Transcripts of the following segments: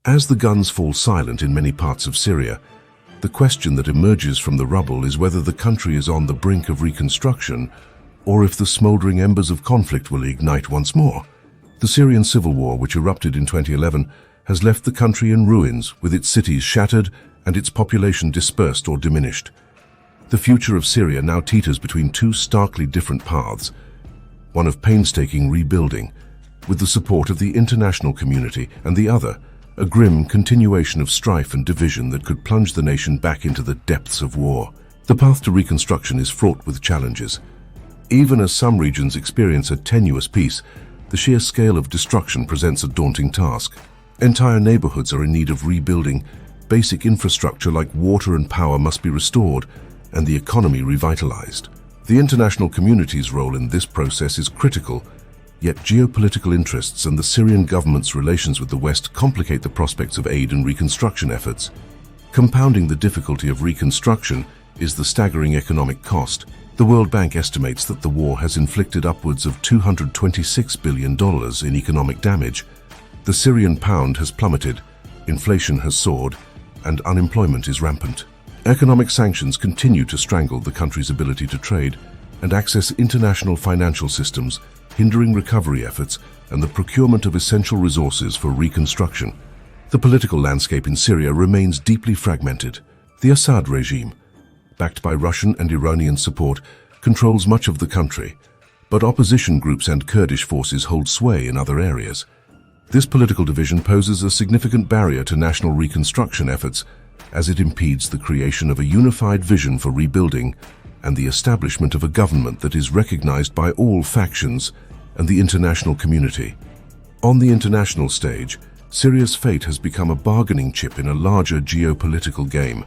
As the guns fall silent in many parts of Syria, the question that emerges from the rubble is whether the country is on the brink of reconstruction or if the smoldering embers of conflict will ignite once more. The Syrian civil war, which erupted in 2011, has left the country in ruins, with its cities shattered and its population dispersed or diminished. The future of Syria now teeters between two starkly different paths, one of painstaking rebuilding, with the support of the international community, and the other, a grim continuation of strife and division that could plunge the nation back into the depths of war. The path to reconstruction is fraught with challenges. Even as some regions experience a tenuous peace, the sheer scale of destruction presents a daunting task. Entire neighborhoods are in need of rebuilding, basic infrastructure like water and power must be restored, and the economy revitalized. The international community's role in this process is critical, yet geopolitical interests and the Syrian government's relations with the West complicate the prospects of aid and reconstruction efforts. Compounding the difficulty of reconstruction is the staggering economic cost. The World Bank estimates that the war has inflicted upwards of $226 billion in economic damage. The Syrian pound has plummeted, inflation has soared, and unemployment is rampant. Economic sanctions continue to strangle the country's ability to trade and access international financial systems, hindering recovery efforts and the procurement of essential resources for reconstruction. The political landscape in Syria remains deeply fragmented. The Assad regime, backed by Russian and Iranian support, controls much of the country, but opposition groups and Kurdish forces hold sway in other areas. This political division poses a significant barrier to national reconstruction efforts, as it impedes the creation of a unified vision for rebuilding and the establishment of a government that is recognized by all factions and the international community. On the international stage, Syria's fate has become a bargaining chip in a larger geopolitical game.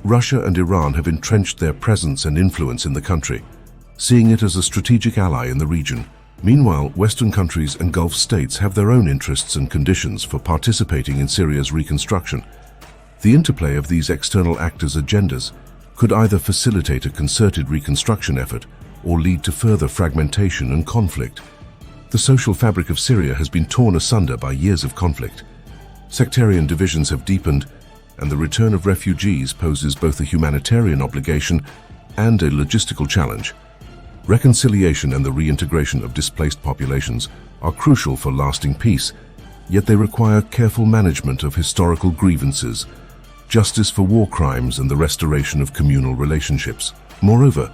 Russia and Iran have entrenched their presence and influence in the country, seeing it as a strategic ally in the region. Meanwhile, Western countries and Gulf states have their own interests and conditions for participating in Syria's reconstruction. The interplay of these external actors' agendas could either facilitate a concerted reconstruction effort or lead to further fragmentation and conflict. The social fabric of Syria has been torn asunder by years of conflict. Sectarian divisions have deepened, and the return of refugees poses both a humanitarian obligation and a logistical challenge. Reconciliation and the reintegration of displaced populations are crucial for lasting peace, yet they require careful management of historical grievances, justice for war crimes, and the restoration of communal relationships. Moreover,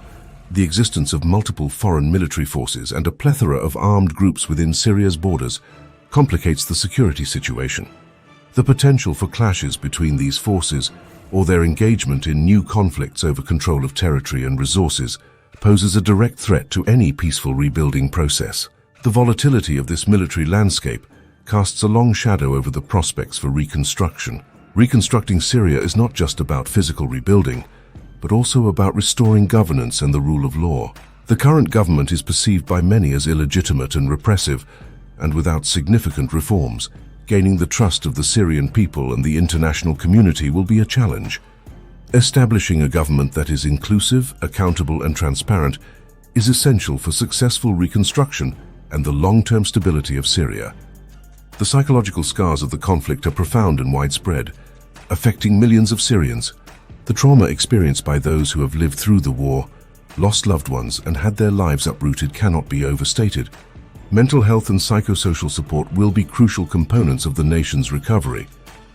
the existence of multiple foreign military forces and a plethora of armed groups within Syria's borders complicates the security situation. The potential for clashes between these forces or their engagement in new conflicts over control of territory and resources poses a direct threat to any peaceful rebuilding process. The volatility of this military landscape casts a long shadow over the prospects for reconstruction. Reconstructing Syria is not just about physical rebuilding, but also about restoring governance and the rule of law. The current government is perceived by many as illegitimate and repressive, and without significant reforms, gaining the trust of the Syrian people and the international community will be a challenge. Establishing a government that is inclusive, accountable, and transparent is essential for successful reconstruction and the long-term stability of Syria. The psychological scars of the conflict are profound and widespread, affecting millions of Syrians. The trauma experienced by those who have lived through the war, lost loved ones, and had their lives uprooted cannot be overstated. Mental health and psychosocial support will be crucial components of the nation's recovery,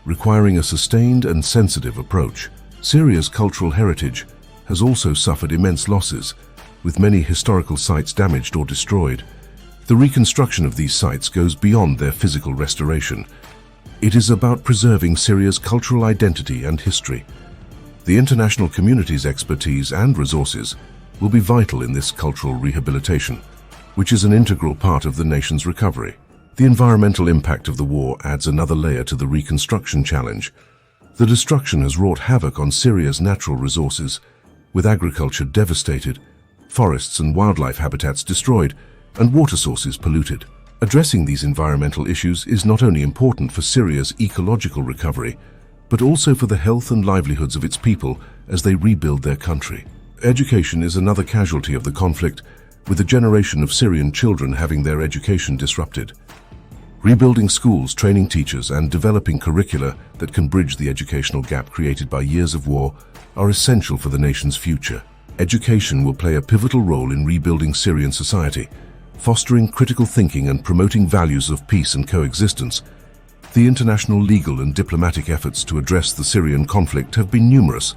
requiring a sustained and sensitive approach. Syria's cultural heritage has also suffered immense losses, with many historical sites damaged or destroyed. The reconstruction of these sites goes beyond their physical restoration. It is about preserving Syria's cultural identity and history. The international community's expertise and resources will be vital in this cultural rehabilitation, which is an integral part of the nation's recovery. The environmental impact of the war adds another layer to the reconstruction challenge. The destruction has wrought havoc on Syria's natural resources, with agriculture devastated, forests and wildlife habitats destroyed, and water sources polluted. Addressing these environmental issues is not only important for Syria's ecological recovery, but also for the health and livelihoods of its people as they rebuild their country. Education is another casualty of the conflict, with a generation of Syrian children having their education disrupted. Rebuilding schools, training teachers, and developing curricula that can bridge the educational gap created by years of war are essential for the nation's future. Education will play a pivotal role in rebuilding Syrian society, fostering critical thinking and promoting values of peace and coexistence. The international legal and diplomatic efforts to address the Syrian conflict have been numerous,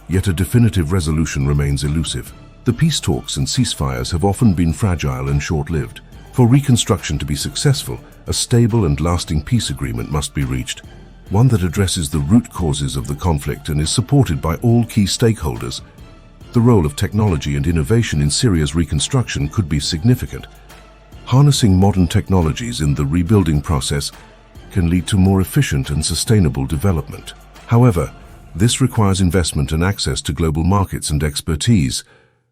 yet a definitive resolution remains elusive. The peace talks and ceasefires have often been fragile and short-lived. For reconstruction to be successful, a stable and lasting peace agreement must be reached, one that addresses the root causes of the conflict and is supported by all key stakeholders. The role of technology and innovation in Syria's reconstruction could be significant. Harnessing modern technologies in the rebuilding process can lead to more efficient and sustainable development. However, this requires investment and access to global markets and expertise,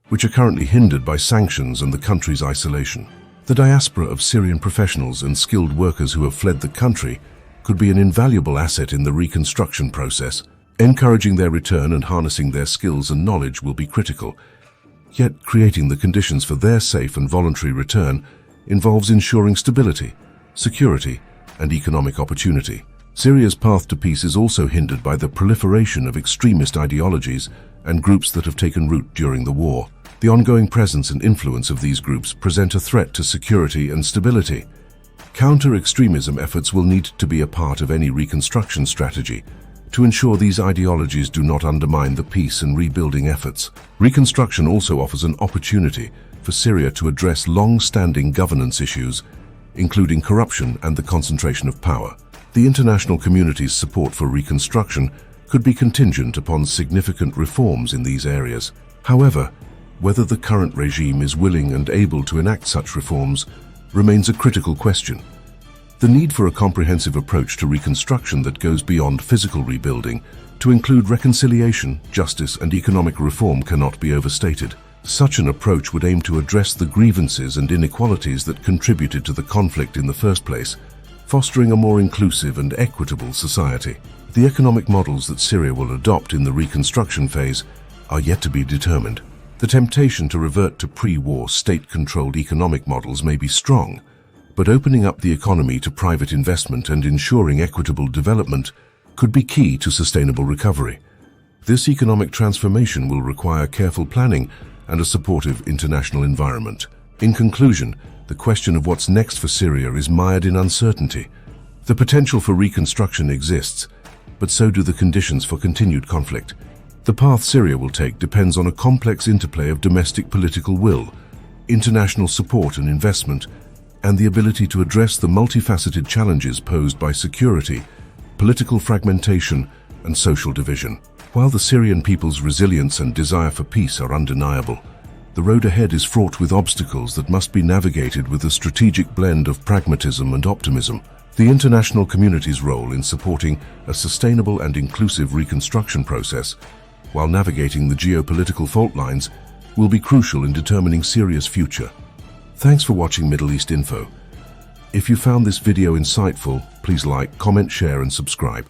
which are currently hindered by sanctions and the country's isolation. The diaspora of Syrian professionals and skilled workers who have fled the country could be an invaluable asset in the reconstruction process. Encouraging their return and harnessing their skills and knowledge will be critical. Yet, creating the conditions for their safe and voluntary return involves ensuring stability, security, and economic opportunity. Syria's path to peace is also hindered by the proliferation of extremist ideologies and groups that have taken root during the war. The ongoing presence and influence of these groups present a threat to security and stability. Counter-extremism efforts will need to be a part of any reconstruction strategy to ensure these ideologies do not undermine the peace and rebuilding efforts. Reconstruction also offers an opportunity for Syria to address long-standing governance issues, including corruption and the concentration of power. The international community's support for reconstruction could be contingent upon significant reforms in these areas. However, whether the current regime is willing and able to enact such reforms remains a critical question. The need for a comprehensive approach to reconstruction that goes beyond physical rebuilding to include reconciliation, justice, and economic reform cannot be overstated. Such an approach would aim to address the grievances and inequalities that contributed to the conflict in the first place, fostering a more inclusive and equitable society. The economic models that Syria will adopt in the reconstruction phase are yet to be determined. The temptation to revert to pre-war state-controlled economic models may be strong, but opening up the economy to private investment and ensuring equitable development could be key to sustainable recovery. This economic transformation will require careful planning and a supportive international environment. In conclusion, the question of what's next for Syria is mired in uncertainty. The potential for reconstruction exists, but so do the conditions for continued conflict. The path Syria will take depends on a complex interplay of domestic political will, international support and investment, and the ability to address the multifaceted challenges posed by security, political fragmentation, and social division. While the Syrian people's resilience and desire for peace are undeniable, the road ahead is fraught with obstacles that must be navigated with a strategic blend of pragmatism and optimism. The international community's role in supporting a sustainable and inclusive reconstruction process, while navigating the geopolitical fault lines, will be crucial in determining Syria's future. Thanks for watching Middle East Info. If you found this video insightful, please like, comment, share, and subscribe.